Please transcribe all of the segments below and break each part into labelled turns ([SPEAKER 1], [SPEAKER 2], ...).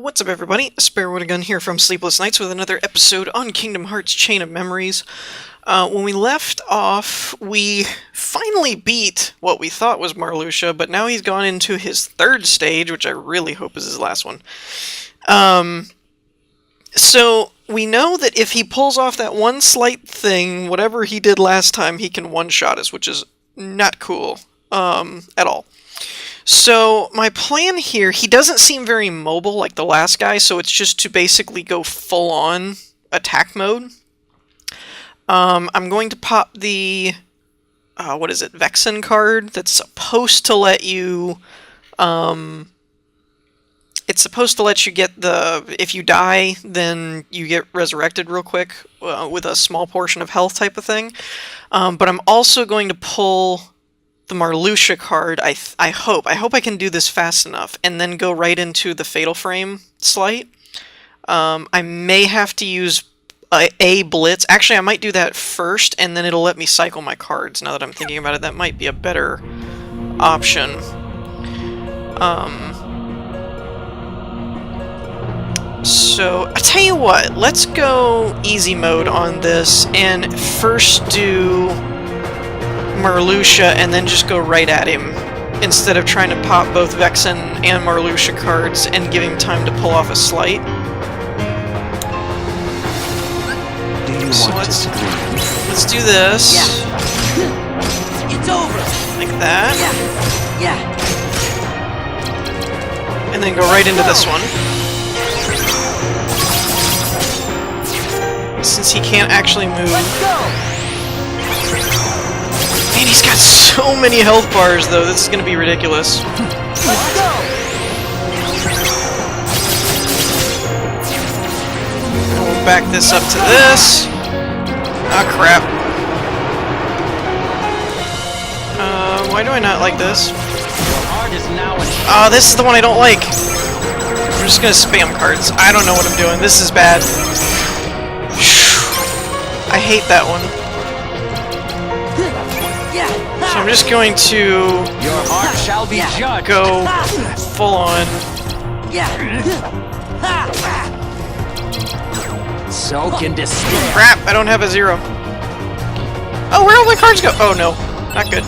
[SPEAKER 1] What's up, everybody? Gun here from Sleepless Nights with another episode on Kingdom Hearts Chain of Memories. When we left off, we finally beat what we thought was Marluxia, but now he's gone into his third stage, which I really hope is his last one. So we know that if he pulls off that one slight thing, whatever he did last time, he can one-shot us, which is not cool at all. So my plan here, he doesn't seem very mobile like the last guy, so it's just to basically go full-on attack mode. I'm going to pop the, Vexen card that's supposed to let you, it's supposed to let you get the, if you die, then you get resurrected real quick with a small portion of health type of thing. But I'm also going to pull the Marluxia card, I hope. I hope I can do this fast enough, and then go right into the Fatal Frame Slight. I may have to use a Blitz. Actually, I might do that first, and then it'll let me cycle my cards. Now that I'm thinking about it, that might be a better option. So, I tell you what, let's go easy mode on this, and first do Marluxia, and then just go right at him, instead of trying to pop both Vexen and Marluxia cards and give him time to pull off a slight.
[SPEAKER 2] Do you want to scream?
[SPEAKER 1] Let's do this.
[SPEAKER 3] Yeah. It's over.
[SPEAKER 1] Like that.
[SPEAKER 3] Yeah.
[SPEAKER 1] And then go right into this one. Since he can't actually move.
[SPEAKER 3] Let's go.
[SPEAKER 1] Man, he's got so many health bars, though. This is going to be ridiculous.
[SPEAKER 3] Let's go.
[SPEAKER 1] We'll back this up to this. Ah, crap. Why do I not like this? Oh, this is the one I don't like. I'm just going to spam cards. I don't know what I'm doing. This is bad. I hate that one. So I'm just going to
[SPEAKER 2] Your heart shall be judged.
[SPEAKER 1] go full on.
[SPEAKER 2] Soak in despair.
[SPEAKER 1] Crap, I don't have a 0. Oh, where'd all my cards go? Oh no, not good.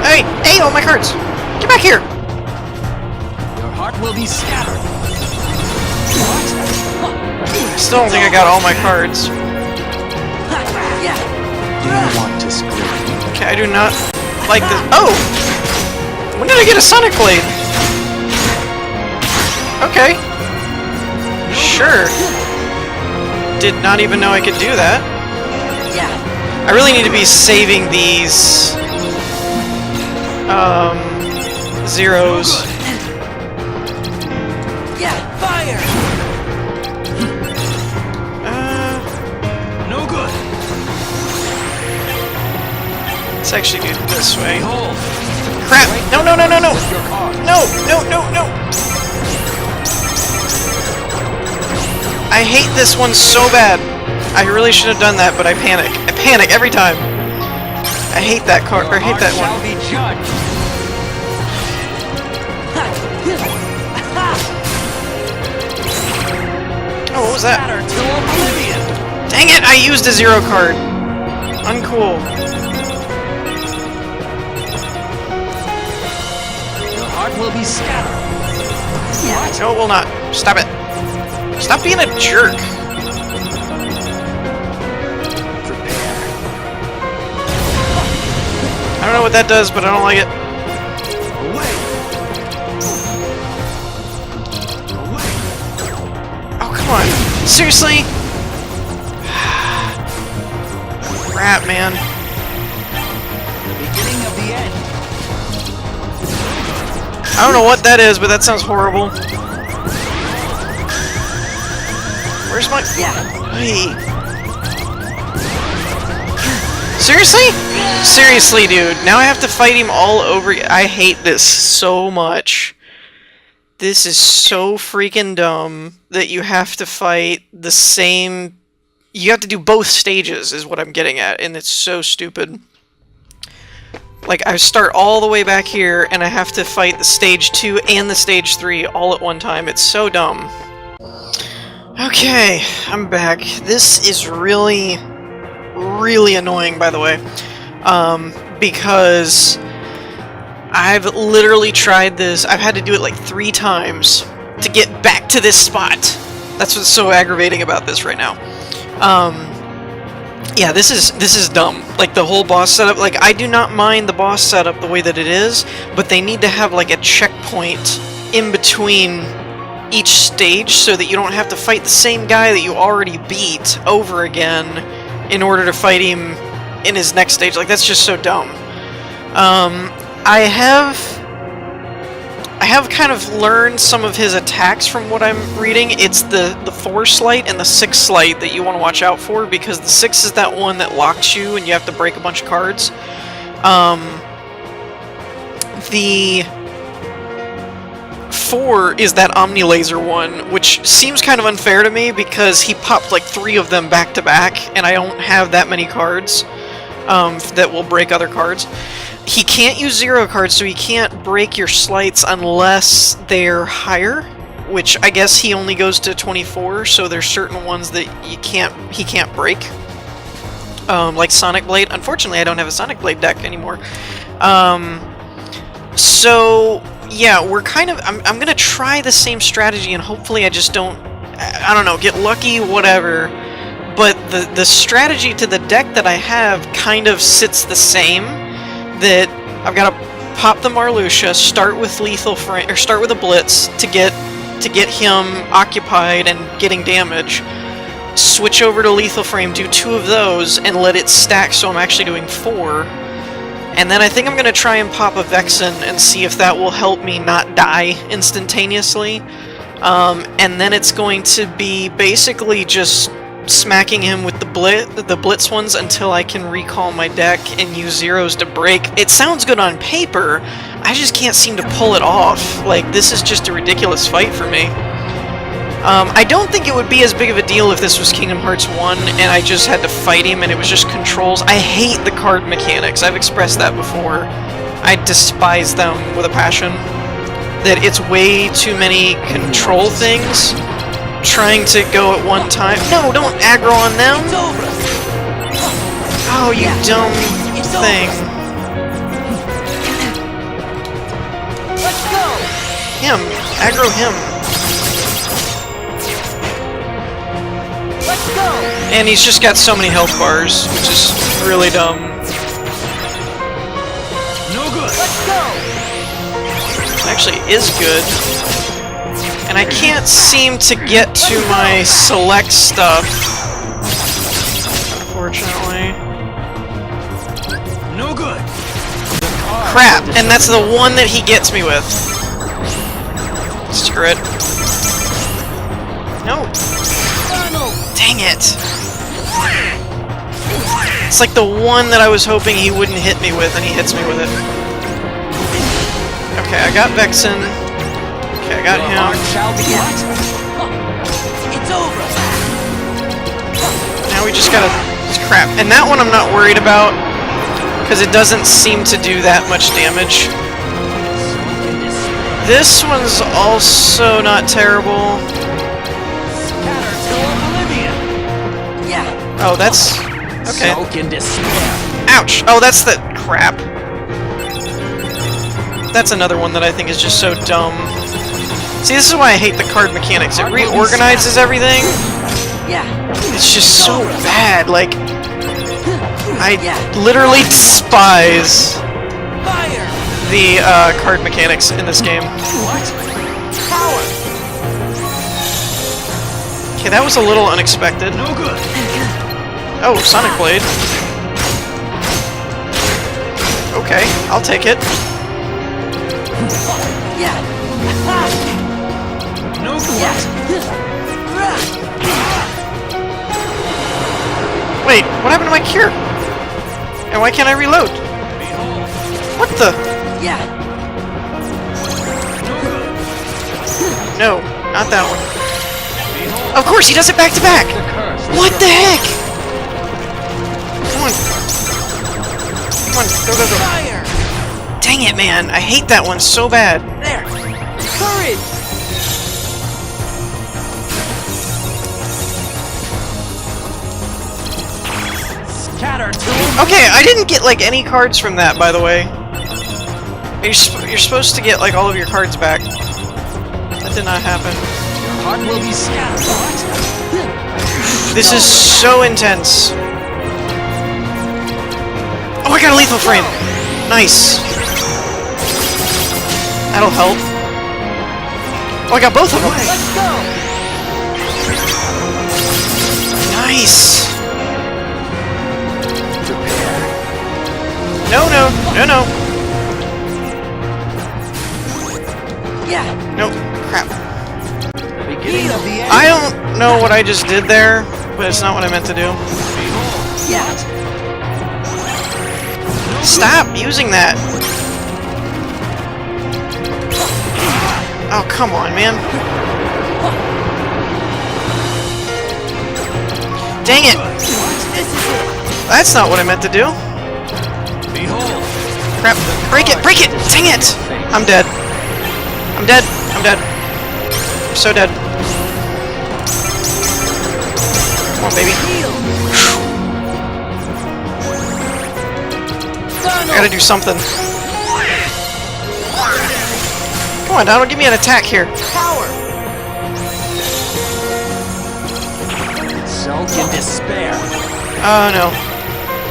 [SPEAKER 1] Hey, all my cards! Get back here!
[SPEAKER 2] Your heart will be scattered.
[SPEAKER 1] I still don't think I got all my cards.
[SPEAKER 2] Do you want to scream?
[SPEAKER 1] Okay, I do not like this. Oh! When did I get a Sonic Blade? Okay. Sure. Did not even know I could do that. I really need to be saving these zeros.
[SPEAKER 3] Fire.
[SPEAKER 2] No good.
[SPEAKER 1] Let's actually do it this way.
[SPEAKER 2] Behold.
[SPEAKER 1] Crap! No!
[SPEAKER 2] Your card.
[SPEAKER 1] No! I hate this one so bad. I really should have done that, but I panic. I panic every time. I hate that card. I hate that one.
[SPEAKER 2] Shall be judged.
[SPEAKER 1] Oh, what was that?
[SPEAKER 2] Scatter to oblivion.
[SPEAKER 1] Dang it! I used a 0 card. Uncool.
[SPEAKER 2] Your heart will be scattered.
[SPEAKER 1] No, it will not. Stop it. Stop being a jerk.
[SPEAKER 2] Prepare.
[SPEAKER 1] I don't know what that does, but I don't like it. Oh, come on. Seriously? Crap, man.
[SPEAKER 2] Beginning of the end.
[SPEAKER 1] I don't know what that is, but that sounds horrible. Where's my... Hey. Seriously? Seriously, dude. Now I have to fight him all over again. I hate this so much. This is so freaking dumb that you have to fight the same... You have to do both stages, is what I'm getting at, and it's so stupid. Like, I start all the way back here, and I have to fight the stage 2 and the stage 3 all at one time. It's so dumb. Okay, I'm back. This is really, really annoying, by the way. Because I've literally tried this. I've had to do it like 3 times to get back to this spot. That's what's so aggravating about this right now. Yeah, this is dumb. Like, the whole boss setup, like, I do not mind the boss setup the way that it is, but they need to have, like, a checkpoint in between each stage so that you don't have to fight the same guy that you already beat over again in order to fight him in his next stage. Like, that's just so dumb. I have kind of learned some of his attacks from what I'm reading. It's the 4 slight and the 6 slight that you want to watch out for, because the 6 is that one that locks you and you have to break a bunch of cards. The 4 is that Omni Laser one, which seems kind of unfair to me because he popped like 3 of them back to back, and I don't have that many cards that will break other cards. He can't use 0 cards, so he can't break your slights unless they're higher, which I guess he only goes to 24, so there's certain ones that he can't break. Like Sonic Blade. Unfortunately, I don't have a Sonic Blade deck anymore. So yeah, we're kind of I'm gonna try the same strategy, and hopefully I just don't, I don't know, get lucky, whatever. But the strategy to the deck that I have kind of sits the same. That I've got to pop the Marluxia, start with lethal frame, or start with a blitz to get him occupied and getting damage. Switch over to lethal frame, do 2 of those, and let it stack so I'm actually doing 4. And then I think I'm going to try and pop a Vexen and see if that will help me not die instantaneously. And then it's going to be basically just smacking him with the blitz ones until I can recall my deck and use 0s to break. It sounds good on paper, I just can't seem to pull it off. Like, this is just a ridiculous fight for me. I don't think it would be as big of a deal if this was Kingdom Hearts 1 and I just had to fight him and it was just controls. I hate the card mechanics, I've expressed that before. I despise them with a passion. That it's way too many control things trying to go at one time. No, don't aggro on them!
[SPEAKER 3] It's over.
[SPEAKER 1] Oh, you dumb thing.
[SPEAKER 3] Let's go.
[SPEAKER 1] Him. Aggro him.
[SPEAKER 3] Let's go.
[SPEAKER 1] And he's just got so many health bars, which is really dumb.
[SPEAKER 2] No good.
[SPEAKER 3] Let's go.
[SPEAKER 1] Actually, is good. And I can't seem to get to my select stuff, unfortunately.
[SPEAKER 2] No good.
[SPEAKER 1] Crap! And that's the one that he gets me with. Screw it. No. Dang it. It's like the one that I was hoping he wouldn't hit me with, and he hits me with it. Okay, I got Vexen. Okay, I got him.
[SPEAKER 3] It's over.
[SPEAKER 1] Now we just gotta... crap. And that one I'm not worried about, because it doesn't seem to do that much damage. This one's also not terrible.
[SPEAKER 3] Yeah.
[SPEAKER 1] Oh, that's... okay.
[SPEAKER 2] Soak in despair.
[SPEAKER 1] Ouch! Oh, that's the... crap. That's another one that I think is just so dumb. See, this is why I hate the card mechanics. It reorganizes everything.
[SPEAKER 3] Yeah.
[SPEAKER 1] It's just so bad. Like, I literally despise
[SPEAKER 3] Fire.
[SPEAKER 1] the card mechanics in this game.
[SPEAKER 2] What?
[SPEAKER 3] Power.
[SPEAKER 1] Okay, that was a little unexpected.
[SPEAKER 2] No good.
[SPEAKER 1] Oh, Sonic Blade. Okay, I'll take it.
[SPEAKER 3] Yeah.
[SPEAKER 2] No good.
[SPEAKER 3] Yeah.
[SPEAKER 1] Wait, what happened to my cure? And why can't I reload? What the?
[SPEAKER 3] Yeah.
[SPEAKER 2] No good.
[SPEAKER 1] No, not that one. Of course, he does it back to back!
[SPEAKER 2] The curse.
[SPEAKER 1] What the heck? Come on. Come on, go, go, go.
[SPEAKER 3] Fire.
[SPEAKER 1] Dang it, man! I hate that one so bad.
[SPEAKER 3] There! Courage!
[SPEAKER 2] Scatter to him.
[SPEAKER 1] Okay, I didn't get like any cards from that, by the way. You're supposed to get like all of your cards back. That did not happen.
[SPEAKER 2] Your heart will be scattered.
[SPEAKER 1] This is so intense. Oh, I got a lethal frame. Nice. That'll help. Oh, I got both of them.
[SPEAKER 3] Let's go!
[SPEAKER 1] Nice. No, no, no, no.
[SPEAKER 3] Yeah!
[SPEAKER 1] Nope. Crap.
[SPEAKER 2] The beginning of the end.
[SPEAKER 1] I don't know what I just did there, but it's not what I meant to do.
[SPEAKER 3] Yeah!
[SPEAKER 1] Stop using that. Oh, come on, man. Dang it.
[SPEAKER 3] This is it!
[SPEAKER 1] That's not what I meant to do.
[SPEAKER 2] Behold.
[SPEAKER 1] Crap. Break it! Break it! Dang it! I'm dead. I'm dead. I'm dead. I'm so dead. Come on, baby. I gotta do something. Come on, Donald, give me an attack here.
[SPEAKER 3] Power!
[SPEAKER 2] Sunk in despair.
[SPEAKER 1] Oh no.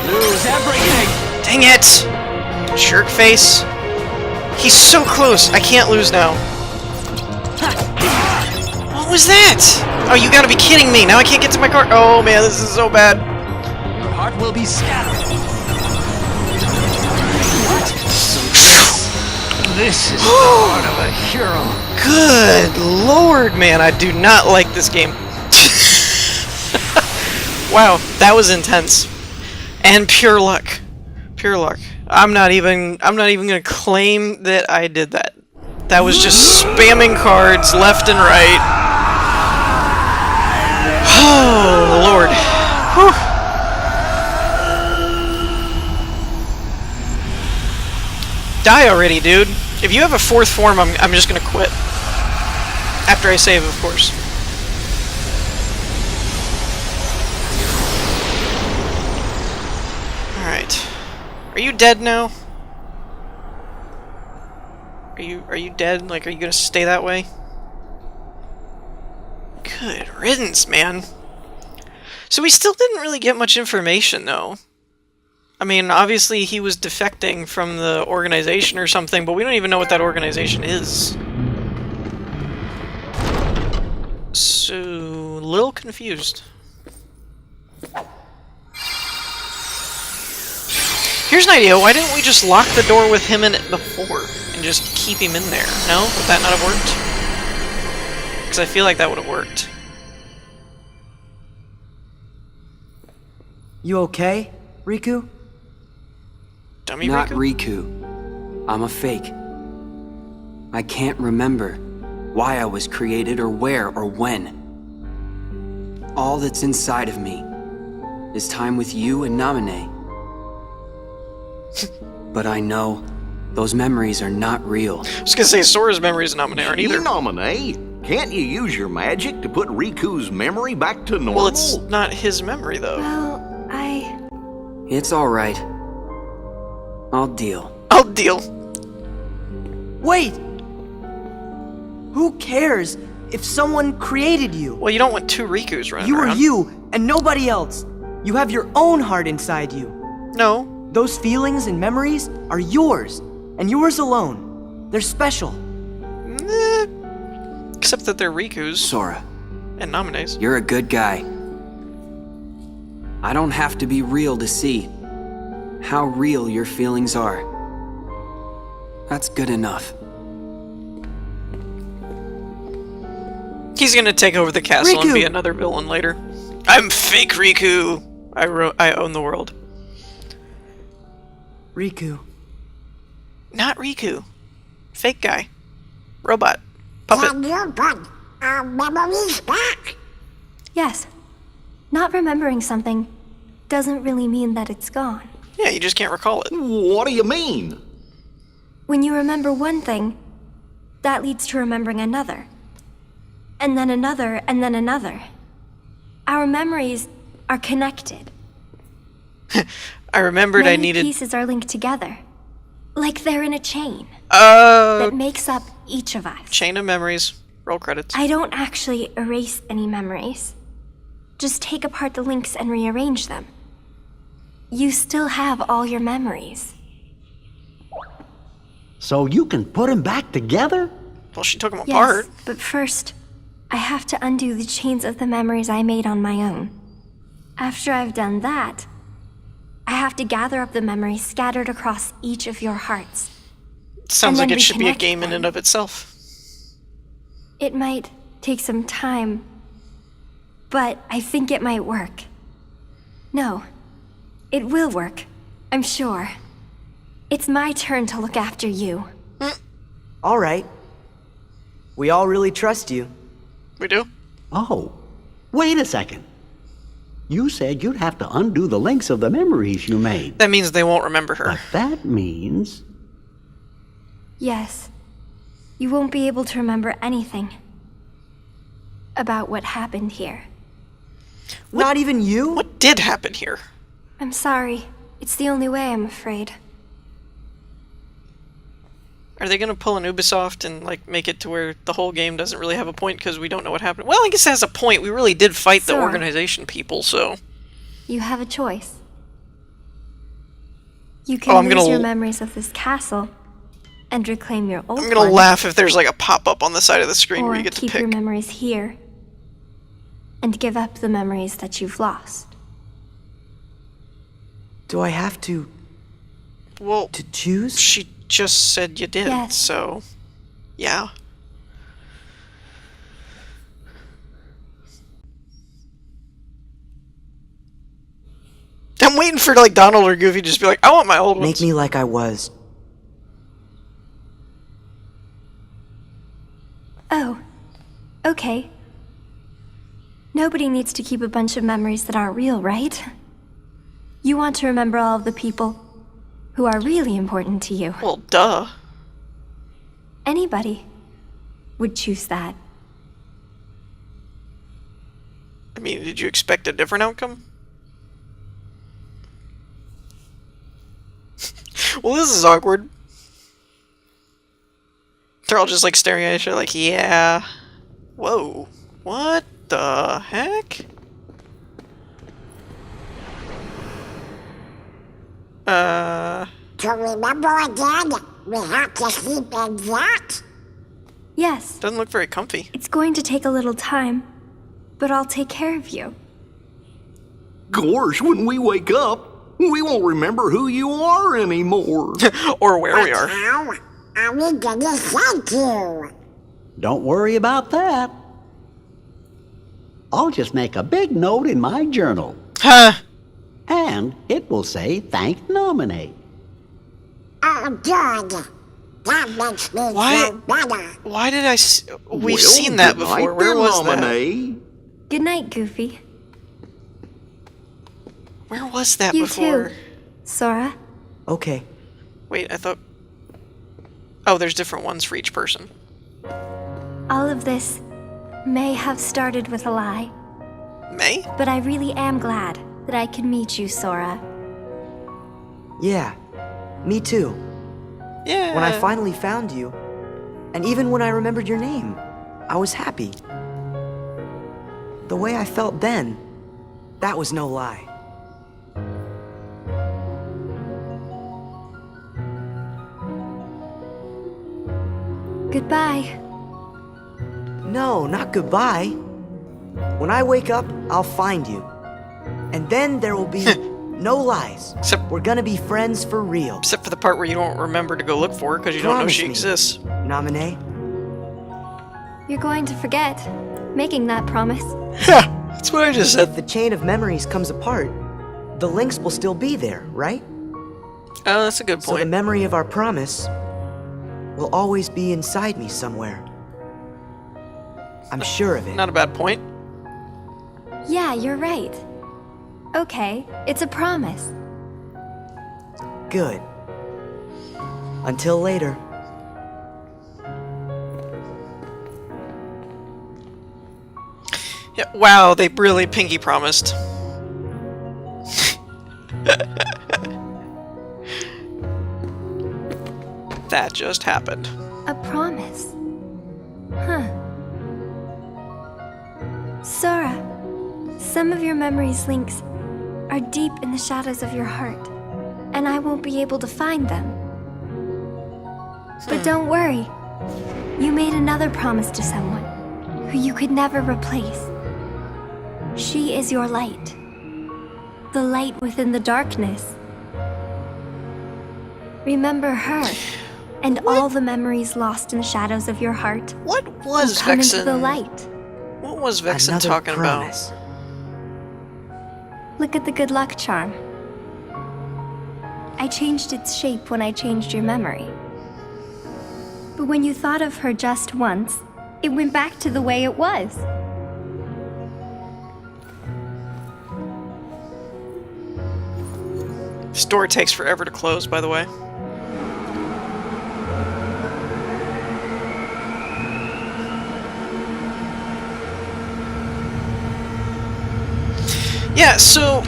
[SPEAKER 2] Lose everything.
[SPEAKER 1] Dang it! Jerk face. He's so close. I can't lose now. What was that? Oh, you gotta be kidding me. Now I can't get to my car. Oh man, this is so bad.
[SPEAKER 2] Your heart will be scattered. This is the heart of a hero.
[SPEAKER 1] Good lord, man. I do not like this game. Wow, that was intense. And pure luck. Pure luck. I'm not even gonna claim that I did that. That was just spamming cards left and right. Oh lord. Whew. Die already, dude. If you have a fourth form, I'm just gonna quit. After I save, of course. Alright. Are you dead now? Are you dead? Like, are you gonna stay that way? Good riddance, man. So we still didn't really get much information, though. I mean, obviously he was defecting from the organization or something, but we don't even know what that organization is. So, a little confused. Here's an idea, why didn't we just lock the door with him in it before, and just keep him in there? No? Would that not have worked? Because I feel like that would have worked.
[SPEAKER 4] You okay, Riku?
[SPEAKER 1] Dummy
[SPEAKER 5] Not
[SPEAKER 1] Riku?
[SPEAKER 5] Riku. I'm a fake. I can't remember why I was created or where or when. All that's inside of me is time with you and Namine. But I know those memories are not real.
[SPEAKER 1] I was gonna say, Sora's memories and Namine aren't either.
[SPEAKER 6] Nominate? Can't you use your magic to put Riku's memory back to normal?
[SPEAKER 1] Well, it's not his memory, though.
[SPEAKER 7] Well,
[SPEAKER 5] It's alright. I'll deal.
[SPEAKER 1] I'll deal.
[SPEAKER 4] Wait! Who cares if someone created you?
[SPEAKER 1] Well, you don't want two Rikus running
[SPEAKER 4] You are
[SPEAKER 1] around.
[SPEAKER 4] you and nobody else. You have your own heart inside you.
[SPEAKER 1] No.
[SPEAKER 4] Those feelings and memories are yours, and yours alone. They're special.
[SPEAKER 1] Except that they're Rikus
[SPEAKER 5] Sora,
[SPEAKER 1] and Namine's.
[SPEAKER 5] you're a good guy. I don't have to be real to see how real your feelings are. That's good enough.
[SPEAKER 1] He's gonna take over the castle and
[SPEAKER 4] Riku!
[SPEAKER 1] be another villain later. I'm fake Riku. I own the world.
[SPEAKER 4] Riku.
[SPEAKER 1] Not Riku. Fake guy. Robot. Puppet.
[SPEAKER 7] yes. Not remembering something doesn't really mean that it's gone.
[SPEAKER 1] Yeah, you just can't recall it.
[SPEAKER 6] What do you mean?
[SPEAKER 7] When you remember one thing, that leads to remembering another. And then another, and then another. Our memories are connected.
[SPEAKER 1] I remembered I
[SPEAKER 7] Many
[SPEAKER 1] needed...
[SPEAKER 7] pieces are linked together. Like they're in a chain
[SPEAKER 1] Oh,
[SPEAKER 7] that makes up each of us.
[SPEAKER 1] chain of memories. Roll credits.
[SPEAKER 7] I don't actually erase any memories. Just take apart the links and rearrange them. You still have all your memories.
[SPEAKER 8] So you can put them back together?
[SPEAKER 1] Well, she took them
[SPEAKER 7] Yes,
[SPEAKER 1] apart.
[SPEAKER 7] but first, I have to undo the chains of the memories I made on my own. After I've done that, I have to gather up the memories scattered across each of your hearts.
[SPEAKER 1] Sounds
[SPEAKER 7] and
[SPEAKER 1] like
[SPEAKER 7] then
[SPEAKER 1] it should be a
[SPEAKER 7] reconnect
[SPEAKER 1] game in
[SPEAKER 7] them.
[SPEAKER 1] and of itself.
[SPEAKER 7] It might take some time, but I think it might work. No, it will work, I'm sure. It's my turn to look after you.
[SPEAKER 4] All right. We all really trust you.
[SPEAKER 1] We do?
[SPEAKER 8] Oh, wait a second. You said you'd have to undo the links of the memories you made.
[SPEAKER 1] That means they won't remember her.
[SPEAKER 8] But that means...
[SPEAKER 7] Yes, you won't be able to remember anything about what happened here.
[SPEAKER 4] Not even you?
[SPEAKER 1] What did happen here?
[SPEAKER 7] I'm sorry. It's the only way, I'm afraid.
[SPEAKER 1] Are they going to pull an Ubisoft and like make it to where the whole game doesn't really have a point because we don't know what happened? Well, I guess it has a point. We really did fight the
[SPEAKER 7] Sora.
[SPEAKER 1] organization people, so...
[SPEAKER 7] You have a choice. You can
[SPEAKER 1] Oh, I'm
[SPEAKER 7] lose
[SPEAKER 1] gonna
[SPEAKER 7] your
[SPEAKER 1] l-
[SPEAKER 7] memories of this castle and reclaim your old
[SPEAKER 1] I'm going to
[SPEAKER 7] one,
[SPEAKER 1] laugh if there's like a pop-up on the side of the screen
[SPEAKER 7] or
[SPEAKER 1] where you get to
[SPEAKER 7] keep
[SPEAKER 1] pick.
[SPEAKER 7] your memories here and give up the memories that you've lost.
[SPEAKER 4] Do I have to
[SPEAKER 1] Well,
[SPEAKER 4] choose?
[SPEAKER 1] she just said you did,
[SPEAKER 7] Yes.
[SPEAKER 1] so... Yeah. I'm waiting for like Donald or Goofy to just be like, I want my old ones.
[SPEAKER 4] Make me like I was.
[SPEAKER 7] Oh, okay. Nobody needs to keep a bunch of memories that aren't real, right? You want to remember all of the people who are really important to you.
[SPEAKER 1] Well, duh.
[SPEAKER 7] Anybody would choose that.
[SPEAKER 1] I mean, did you expect a different outcome? Well, this is awkward. They're all just like staring at each other like, yeah. Whoa. What the heck?
[SPEAKER 9] To remember again, we have to sleep in that?
[SPEAKER 7] Yes,
[SPEAKER 1] Doesn't look very comfy.
[SPEAKER 7] it's going to take a little time, but I'll take care of you.
[SPEAKER 6] Gosh, when we wake up, we won't remember who you are anymore.
[SPEAKER 1] Or where we are.
[SPEAKER 9] How are we gonna thank you?
[SPEAKER 8] Don't worry about that. I'll just make a big note in my journal.
[SPEAKER 1] Huh.
[SPEAKER 8] And it will say, thank nominate.
[SPEAKER 9] Oh, good. That makes me
[SPEAKER 1] Why-
[SPEAKER 9] feel better.
[SPEAKER 1] Why did I We've
[SPEAKER 6] Well,
[SPEAKER 1] seen that
[SPEAKER 6] good
[SPEAKER 1] before.
[SPEAKER 6] night
[SPEAKER 1] Where
[SPEAKER 6] then,
[SPEAKER 1] was that?
[SPEAKER 6] Nominee.
[SPEAKER 7] Good night, Goofy.
[SPEAKER 1] Where was that
[SPEAKER 7] You
[SPEAKER 1] before?
[SPEAKER 7] too, Sora.
[SPEAKER 4] Okay.
[SPEAKER 1] Wait, I thought... Oh, there's different ones for each person.
[SPEAKER 7] All of this may have started with a lie,
[SPEAKER 1] May?
[SPEAKER 7] but I really am glad that I could meet you, Sora.
[SPEAKER 4] Yeah, me too.
[SPEAKER 1] Yeah.
[SPEAKER 4] When I finally found you, and even when I remembered your name, I was happy. The way I felt then, that was no lie.
[SPEAKER 7] Goodbye.
[SPEAKER 4] No, not goodbye. When I wake up, I'll find you. And then there will be no lies.
[SPEAKER 1] Except-
[SPEAKER 4] We're gonna be friends for real.
[SPEAKER 1] Except for the part where you don't remember to go look for her because you don't know
[SPEAKER 4] Promise
[SPEAKER 1] she
[SPEAKER 4] me.
[SPEAKER 1] exists.
[SPEAKER 4] Nominee?
[SPEAKER 7] You're going to forget making that promise.
[SPEAKER 1] Yeah, that's what I just said.
[SPEAKER 4] If the chain of memories comes apart, the links will still be there, right?
[SPEAKER 1] Oh, that's a good
[SPEAKER 4] So the
[SPEAKER 1] point.
[SPEAKER 4] memory of our promise will always be inside me somewhere. I'm sure of it.
[SPEAKER 1] Not a bad point.
[SPEAKER 7] Yeah, you're right. Okay, it's a promise.
[SPEAKER 4] Good. Until later.
[SPEAKER 1] Yeah, wow, they really pinky promised. That just happened.
[SPEAKER 7] A promise. Huh. Sora, some of your memory's links are deep in the shadows of your heart, and I won't be able to find them. But don't worry. You made another promise to someone who you could never replace. She is your light. The light within the darkness. Remember her, and all the memories lost in the shadows of your heart
[SPEAKER 1] What
[SPEAKER 7] will
[SPEAKER 1] was
[SPEAKER 7] come
[SPEAKER 1] Vexen?
[SPEAKER 7] into the light.
[SPEAKER 1] What was Vexen
[SPEAKER 4] Another
[SPEAKER 1] talking
[SPEAKER 4] promise.
[SPEAKER 7] Look at the good luck charm. I changed its shape when I changed your memory. But when you thought of her just once, it went back to the way it was.
[SPEAKER 1] about? This door takes forever to close, by the way. Yeah, so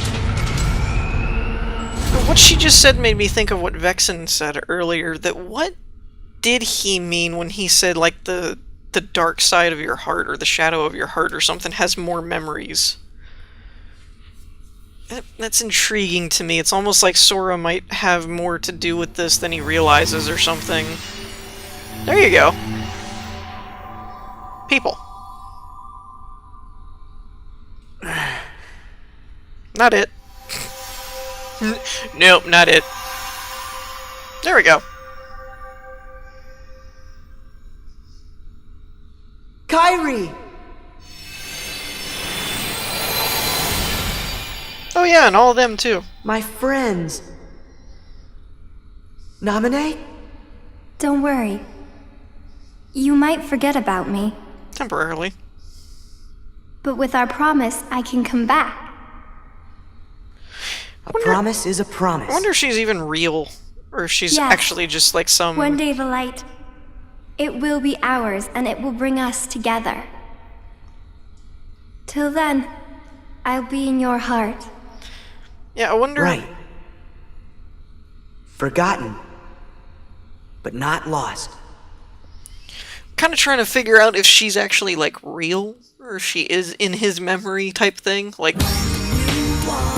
[SPEAKER 1] what she just said made me think of what Vexen said earlier, that what did he mean when he said, like, the dark side of your heart, or the shadow of your heart, or something has more memories? That's intriguing to me. It's almost like Sora might have more to do with this than he realizes or something. There you go. People. Not it. Nope, not it. There we go.
[SPEAKER 4] Kyrie!
[SPEAKER 1] Oh yeah, and all of them too.
[SPEAKER 4] My friends. Nominate?
[SPEAKER 7] Don't worry. You might forget about me,
[SPEAKER 1] Temporarily.
[SPEAKER 7] but with our promise, I can come back.
[SPEAKER 4] A promise is a promise.
[SPEAKER 1] I wonder if she's even real, or if she's
[SPEAKER 7] Yes.
[SPEAKER 1] actually just like some...
[SPEAKER 7] One day the light, it will be ours, and it will bring us together. Till then, I'll be in your heart.
[SPEAKER 1] Yeah, I wonder...
[SPEAKER 4] Right. Forgotten. But not lost.
[SPEAKER 1] Kind of trying to figure out if she's actually, like, real, or if she is in his memory type thing. Like...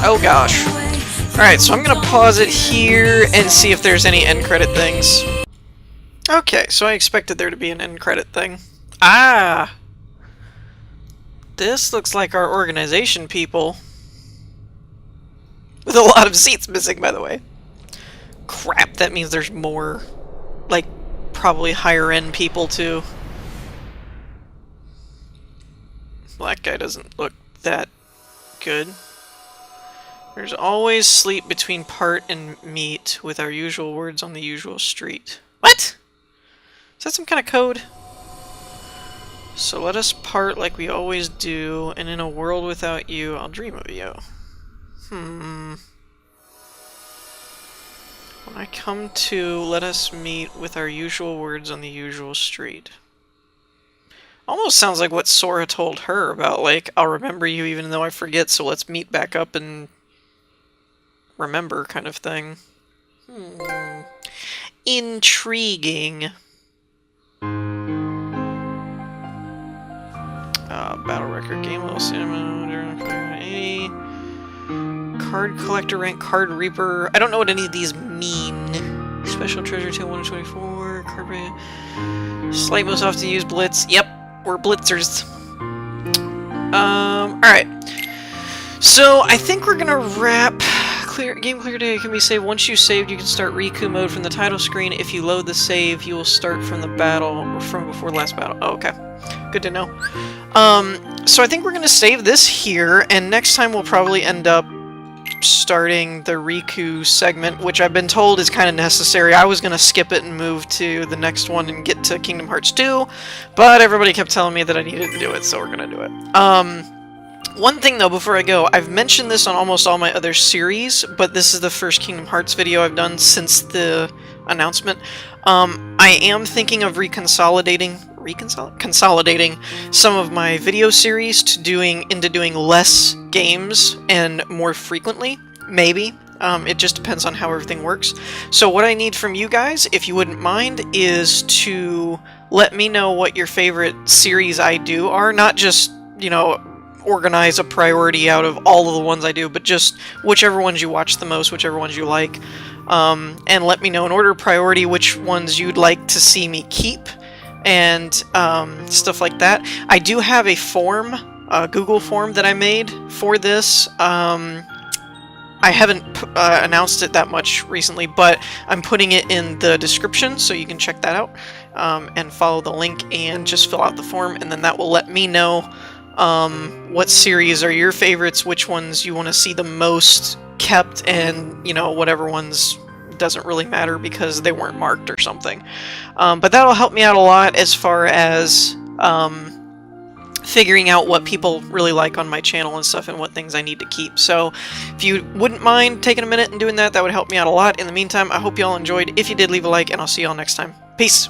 [SPEAKER 1] Oh gosh. Alright, so I'm gonna pause it here and see if there's any end credit things. Okay, so I expected there to be an end credit thing. Ah! This looks like our organization people. With a lot of seats missing, by the way. Crap, that means there's more, like, probably higher end people too. Black guy doesn't look that good. There's always sleep between part and meet, with our usual words on the usual street. What? Is that some kind of code? So let us part like we always do, and in a world without you, I'll dream of you. When I come to, let us meet with our usual words on the usual street. Almost sounds like what Sora told her about, like, I'll remember you even though I forget, so let's meet back up and remember kind of thing. Intriguing. Battle record, game level, cinema, 80. Card collector rank, card reaper. I don't know what any of these mean. Special treasure till 124. Card rank. Slight most often used blitz. Yep, we're blitzers. Alright. So I think we're gonna wrap. Game clear data can be saved. Once you saved, you can start Riku mode from the title screen. If you load the save, you will start from the battle, or from before the last battle. Oh, okay. Good to know. So I think we're gonna save this here, and next time we'll probably end up starting the Riku segment, which I've been told is kind of necessary. I was gonna skip it and move to the next one and get to Kingdom Hearts 2, but everybody kept telling me that I needed to do it, so we're gonna do it. One thing though, before I go, I've mentioned this on almost all my other series, but this is the first Kingdom Hearts video I've done since the announcement. I am thinking of consolidating some of my video series to doing less games and more frequently, maybe. It just depends on how everything works. So what I need from you guys, if you wouldn't mind, is to let me know what your favorite series I do are. Not just, you know, organize a priority out of all of the ones I do, but just whichever ones you watch the most, whichever ones you like. And let me know in order of priority which ones you'd like to see me keep, and stuff like that. I do have a form, a Google form that I made for this. I haven't announced it that much recently, but I'm putting it in the description, so you can check that out, and follow the link and just fill out the form, and then that will let me know what series are your favorites, which ones you want to see the most kept, and, you know, whatever ones doesn't really matter because they weren't marked or something. But that'll help me out a lot as far as figuring out what people really like on my channel and stuff, and what things I need to keep. So if you wouldn't mind taking a minute and doing that, that would help me out a lot. In the meantime, I hope you all enjoyed. If you did, leave a like, and I'll see you all next time. Peace!